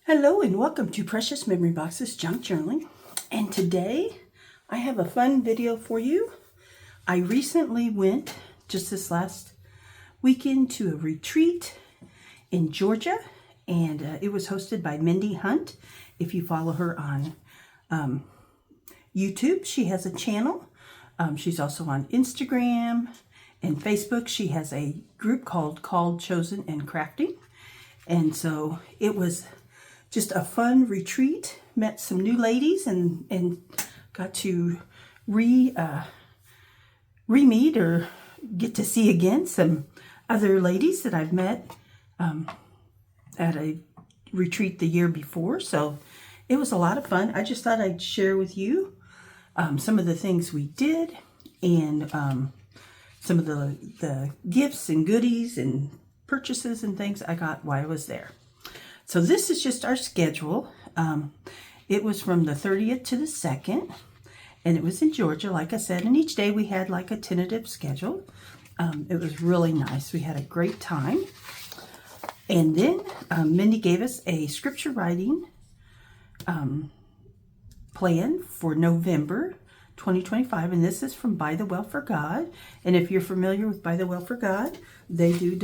Hello and welcome to Precious Memory Box's Junk Journaling. And today I have a fun video for you. I recently went just this last weekend to a retreat in Georgia, and it was hosted by Mindy Hunt. If you follow her on YouTube, she has a channel. She's also on Instagram and Facebook. She has a group called Chosen and Crafting. And so it was just a fun retreat. Met some new ladies and got to re-meet or get to see again some other ladies that I've met at a retreat the year before. So it was a lot of fun. I just thought I'd share with you some of the things we did and some of the gifts and goodies and purchases and things I got while I was there. So this is just our schedule. It was from the 30th to the 2nd, and it was in Georgia, like I said, and each day we had like a tentative schedule. It was really nice. We had a great time. And then Mindy gave us a scripture writing plan for November 2025, and this is from By the Well for God. And if you're familiar with By the Well for God, they do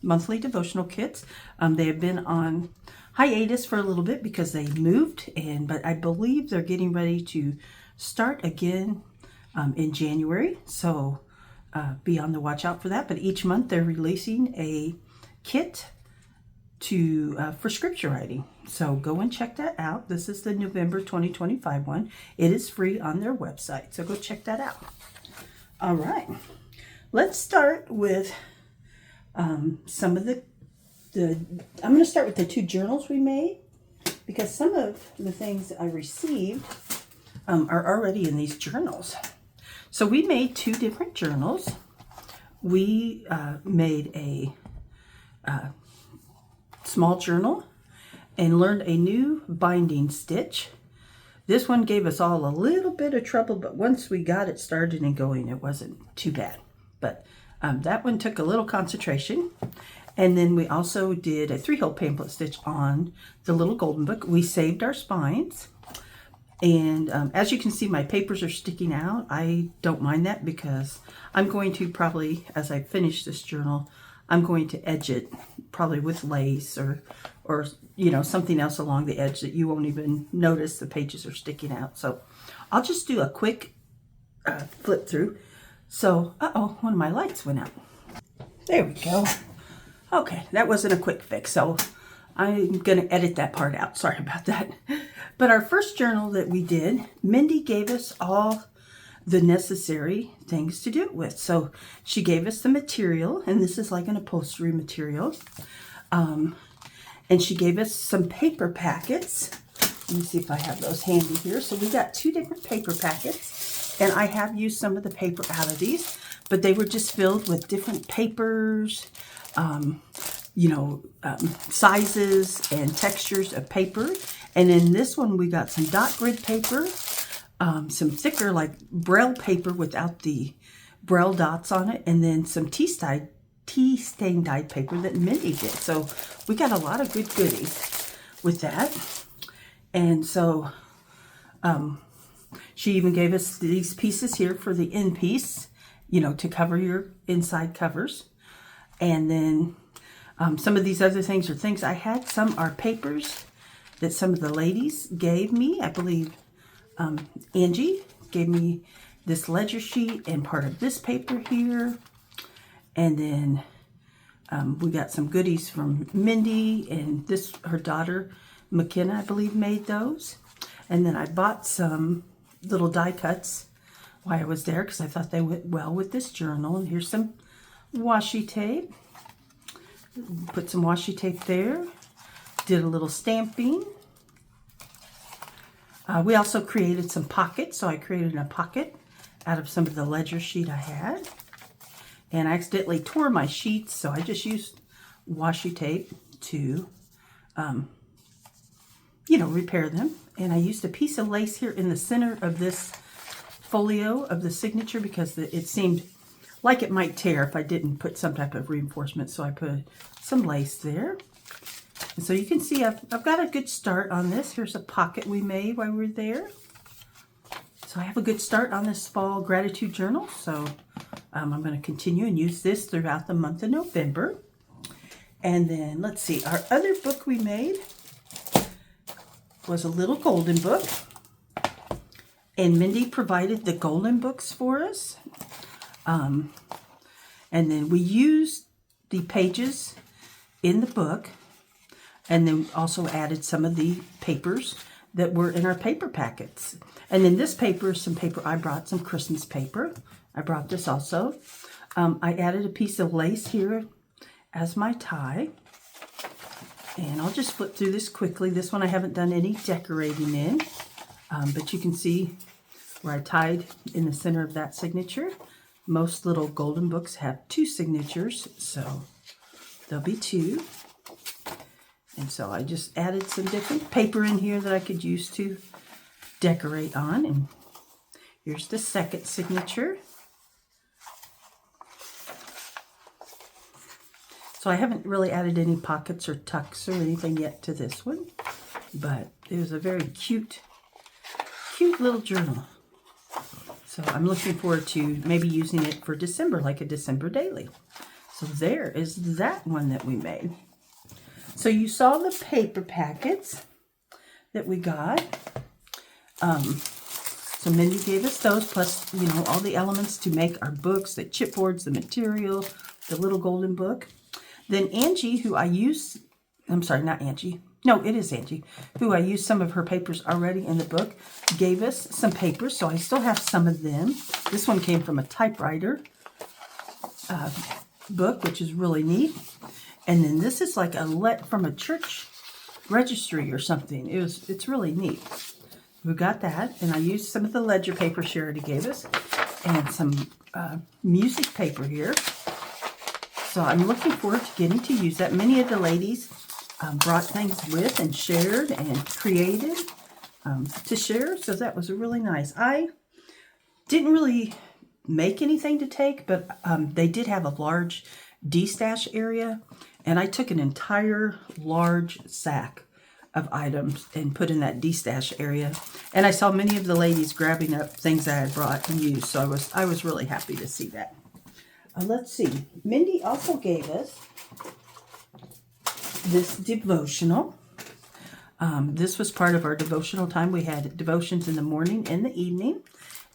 monthly devotional kits. They have been on hiatus for a little bit because they moved, but I believe they're getting ready to start again in January. So be on the watch out for that. But each month they're releasing a kit for scripture writing. So go and check that out. This is the November 2025 one. It is free on their website. So go check that out. All right. Let's start with some of the I'm going to start with the two journals we made, because some of the things I received are already in these journals. So we made two different journals. We made a small journal and learned a new binding stitch. This one gave us all a little bit of trouble, but once we got it started and going, it wasn't too bad. But that one took a little concentration. And then we also did a 3-hole pamphlet stitch on the little golden book. We saved our spines. And as you can see, my papers are sticking out. I don't mind that because I'm going to probably, as I finish this journal, I'm going to edge it probably with lace or something else along the edge that you won't even notice the pages are sticking out. So I'll just do a quick flip through. So, one of my lights went out. There we go. Okay, that wasn't a quick fix, so I'm going to edit that part out. Sorry about that. But our first journal that we did, Mindy gave us all the necessary things to do it with. So she gave us the material, and this is like an upholstery material. And she gave us some paper packets. Let me see if I have those handy here. So we got 2 different paper packets, and I have used some of the paper out of these, but they were just filled with different papers, sizes and textures of paper. And in this one, we got some dot grid paper, some thicker like braille paper without the braille dots on it, and then some tea stain dyed paper that Mindy did. So we got a lot of good goodies with that. And so she even gave us these pieces here for the end piece, to cover your inside covers. And then some of these other things are things I had. Some are papers that some of the ladies gave me. I believe Angie gave me this ledger sheet and part of this paper here. And then we got some goodies from Mindy, and her daughter McKenna, I believe, made those. And then I bought some little die cuts while I was there because I thought they went well with this journal. And here's some washi tape. Put some washi tape there. Did a little stamping. We also created some pockets. So I created a pocket out of some of the ledger sheet I had. And I accidentally tore my sheets, so I just used washi tape to, repair them. And I used a piece of lace here in the center of this folio of the signature because it seemed like it might tear if I didn't put some type of reinforcement. So I put some lace there. And so you can see I've got a good start on this. Here's a pocket we made while we were there. So I have a good start on this fall gratitude journal. So I'm going to continue and use this throughout the month of November. And then let's see, our other book we made was a little golden book. And Mindy provided the golden books for us. And then we used the pages in the book, and then also added some of the papers that were in our paper packets. And then this paper is some paper I brought, some Christmas paper. I brought this also. I added a piece of lace here as my tie. And I'll just flip through this quickly. This one I haven't done any decorating in, but you can see where I tied in the center of that signature. Most little golden books have 2 signatures, so there'll be 2. And so I just added some different paper in here that I could use to decorate on. And here's the second signature. So I haven't really added any pockets or tucks or anything yet to this one, but it was a very cute little journal. So I'm looking forward to maybe using it for December, like a December daily. So there is that one that we made. So you saw the paper packets that we got. So Mindy gave us those, plus, you know, all the elements to make our books, the chipboards, the material, the little golden book. Then Angie, who I used, I'm sorry, not Angie. No, it is Angie, who I used some of her papers already in the book, gave us some papers, so I still have some of them. This one came from a typewriter book, which is really neat. And then this is like from a church registry or something. It's really neat. We got that, and I used some of the ledger paper she already gave us, and some music paper here. So I'm looking forward to getting to use that. Many of the ladies brought things with and shared and created to share, so that was really nice. I didn't really make anything to take, but they did have a large D-stash area, and I took an entire large sack of items and put in that D-stash area. And I saw many of the ladies grabbing up things that I had brought and used, so I was really happy to see that. Let's see. Mindy also gave us this devotional. This was part of our devotional time. We had devotions in the morning and the evening.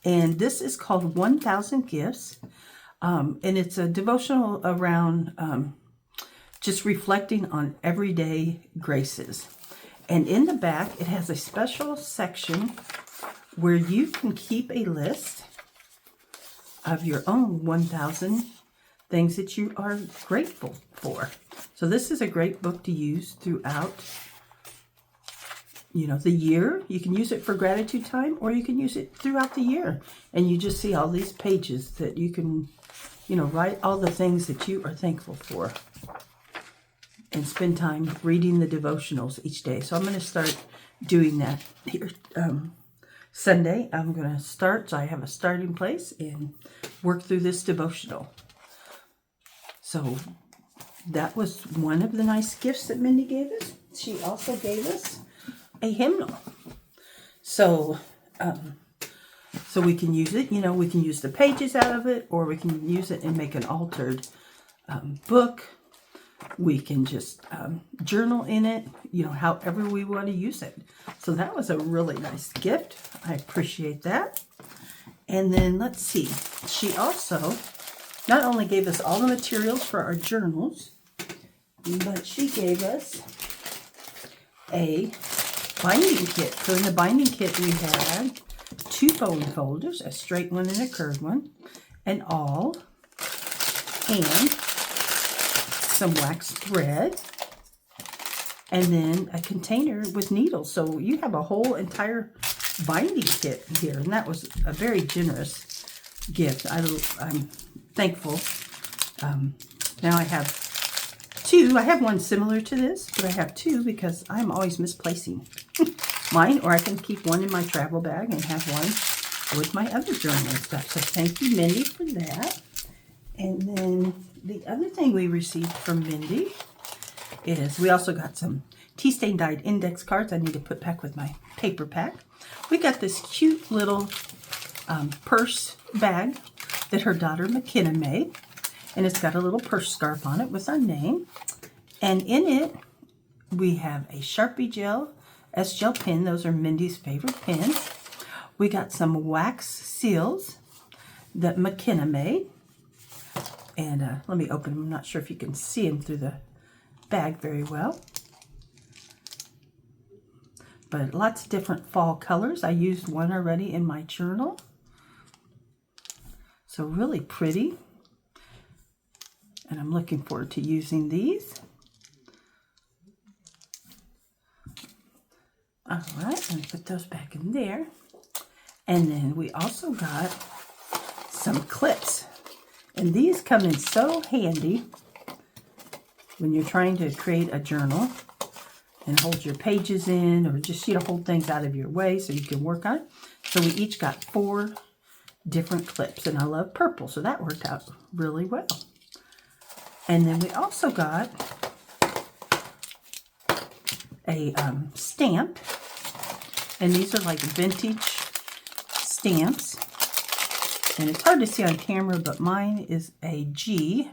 And this is called 1,000 Gifts. And it's a devotional around just reflecting on everyday graces. And in the back, it has a special section where you can keep a list of your own 1,000 things that you are grateful for. So this is a great book to use throughout, you know, the year. You can use it for gratitude time, or you can use it throughout the year. And you just see all these pages that you can, you know, write all the things that you are thankful for. And spend time reading the devotionals each day. So I'm going to start doing that here Sunday. I'm going to start, so I have a starting place, and work through this devotional. So that was one of the nice gifts that Mindy gave us. She also gave us a hymnal. So we can use it, you know, we can use the pages out of it, or we can use it and make an altered book. We can just journal in it, you know, however we want to use it. So that was a really nice gift. I appreciate that. And then let's see. She also not only gave us all the materials for our journals, but she gave us a binding kit. So in the binding kit we had 2 folding folders, a straight one and a curved one, an awl, and some wax thread, and then a container with needles. So you have a whole entire binding kit here, and that was a very generous gift. I'm thankful. Now I have 2. I have one similar to this, but I have 2 because I'm always misplacing mine, or I can keep one in my travel bag and have one with my other journal and stuff. So thank you, Mindy, for that. And then the other thing we received from Mindy is we also got some tea stain dyed index cards I need to put back with my paper pack. We got this cute little purse bag that her daughter McKenna made. And it's got a little purse scarf on it with our name. And in it, we have a Sharpie gel, S-gel pen. Those are Mindy's favorite pens. We got some wax seals that McKenna made. And let me open them. I'm not sure if you can see them through the bag very well. But lots of different fall colors. I used one already in my journal. So really pretty. And I'm looking forward to using these. All right, let me put those back in there. And then we also got some clips. And these come in so handy when you're trying to create a journal and hold your pages in, or just, hold things out of your way so you can work on it. So we each got 4 different clips, and I love purple, so that worked out really well. And then we also got a stamp, and these are like vintage stamps. And it's hard to see on camera, but mine is a G.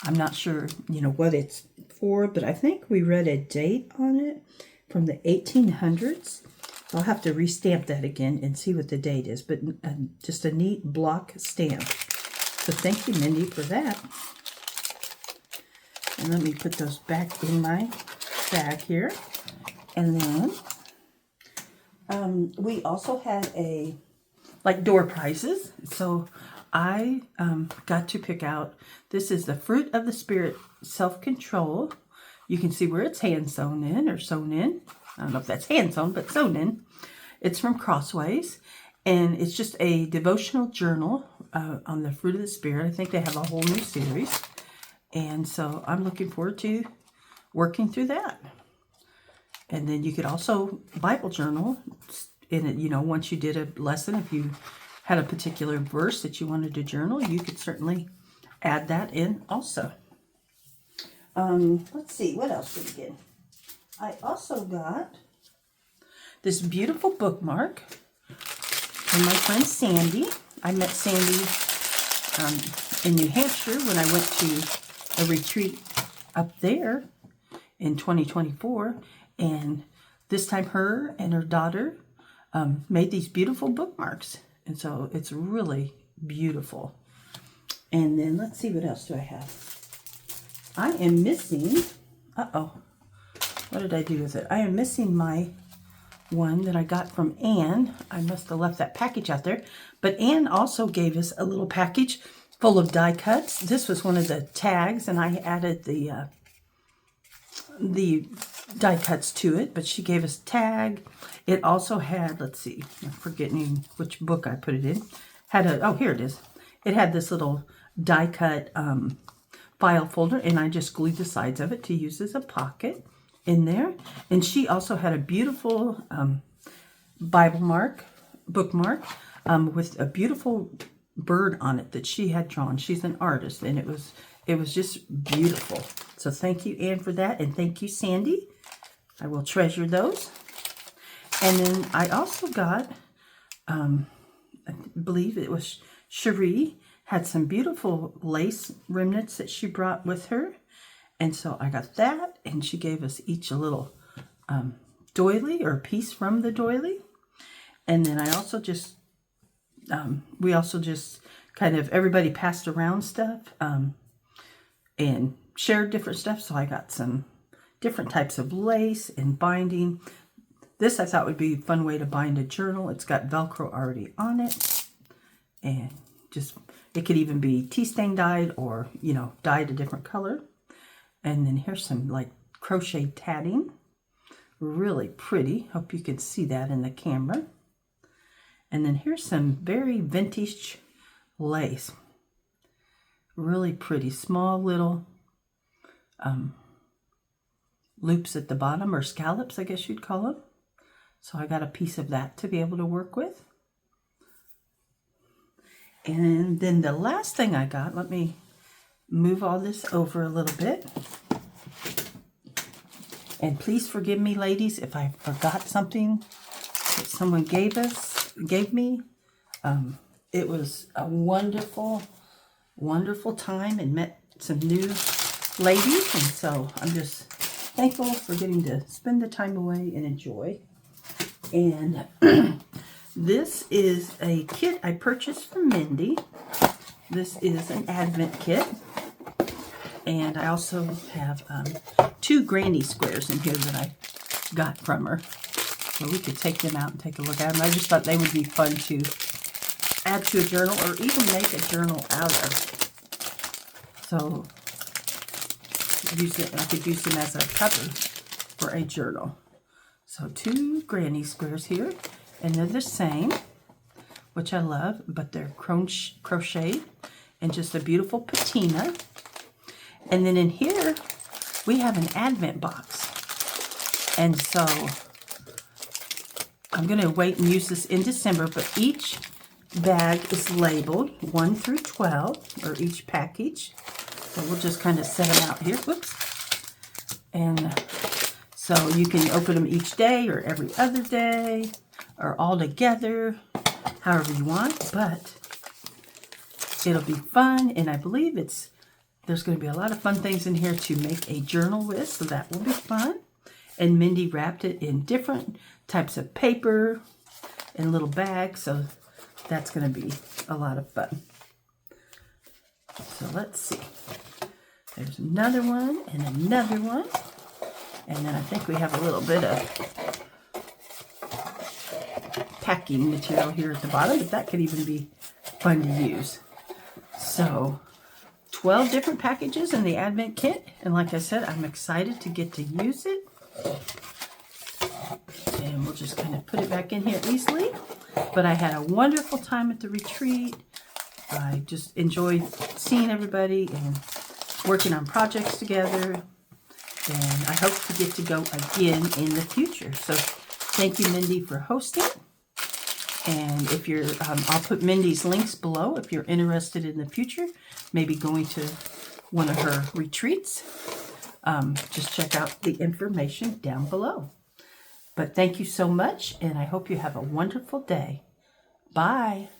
I'm not sure, what it's for, but I think we read a date on it from the 1800s. I'll have to restamp that again and see what the date is, but just a neat block stamp. So thank you, Mindy, for that. And let me put those back in my bag here. And then we also had door prizes. So I got to pick out, this is the Fruit of the Spirit Self-Control. You can see where it's hand sewn in or sewn in. I don't know if that's hand sewn, but sewn in. It's from Crossways. And it's just a devotional journal on the Fruit of the Spirit. I think they have a whole new series. And so I'm looking forward to working through that. And then you could also Bible journal in it, once you did a lesson, if you had a particular verse that you wanted to journal, you could certainly add that in also. Let's see, what else did we get? I also got this beautiful bookmark from my friend Sandy. I met Sandy in New Hampshire when I went to a retreat up there in 2024, and this time her and her daughter made these beautiful bookmarks, and so it's really beautiful. And then let's see, what else do I have? I am missing, what did I do with it? I am missing my one that I got from Anne. I must have left that package out there, but Anne also gave us a little package full of die cuts. This was one of the tags, and I added the die cuts to it, but she gave us a tag. It also had, let's see, I'm forgetting which book I put it in. Here it is. It had this little die cut file folder, and I just glued the sides of it to use as a pocket in there. And she also had a beautiful bookmark with a beautiful bird on it that she had drawn. She's an artist, and it was just beautiful. So thank you, Anne, for that, and thank you, Sandy. I will treasure those. And then I also got, I believe it was Cherie, had some beautiful lace remnants that she brought with her. And so I got that, and she gave us each a little doily, or a piece from the doily. And then I also just, we also just kind of, everybody passed around stuff and shared different stuff. So I got some different types of lace and binding. This I thought would be a fun way to bind a journal. It's got Velcro already on it. And just, it could even be tea stain dyed, or, dyed a different color. And then here's some crochet tatting. Really pretty. Hope you can see that in the camera. And then here's some very vintage lace. Really pretty. Small little loops at the bottom, or scallops, I guess you'd call them. So I got a piece of that to be able to work with. And then the last thing I got, let me move all this over a little bit. And please forgive me, ladies, if I forgot something that someone gave me. It was a wonderful, wonderful time and met some new ladies. And so I'm just thankful for getting to spend the time away and enjoy. And this is a kit I purchased from Mindy. This is an Advent kit. And I also have 2 granny squares in here that I got from her. So we could take them out and take a look at them. I just thought they would be fun to add to a journal or even make a journal out of. So I could use them as a cover for a journal. So 2 granny squares here. And they're the same, which I love, but they're crocheted and just a beautiful patina. And then in here, we have an Advent box. And so I'm going to wait and use this in December, but each bag is labeled 1 through 12, or each package. So we'll just kind of set them out here. Whoops. And so you can open them each day or every other day or all together, however you want, but it'll be fun. And I believe there's going to be a lot of fun things in here to make a journal with, so that will be fun. And Mindy wrapped it in different types of paper in little bags, so that's going to be a lot of fun. So let's see. There's another one and another one. And then I think we have a little bit of packing material here at the bottom, but that could even be fun to use. So 12 different packages in the Advent kit, and like I said, I'm excited to get to use it. And we'll just kind of put it back in here easily. But I had a wonderful time at the retreat. I just enjoyed seeing everybody and working on projects together. And I hope to get to go again in the future. So thank you, Mindy, for hosting. And if you're, I'll put Mindy's links below if you're interested in the future, maybe going to one of her retreats. Just check out the information down below. But thank you so much, and I hope you have a wonderful day. Bye.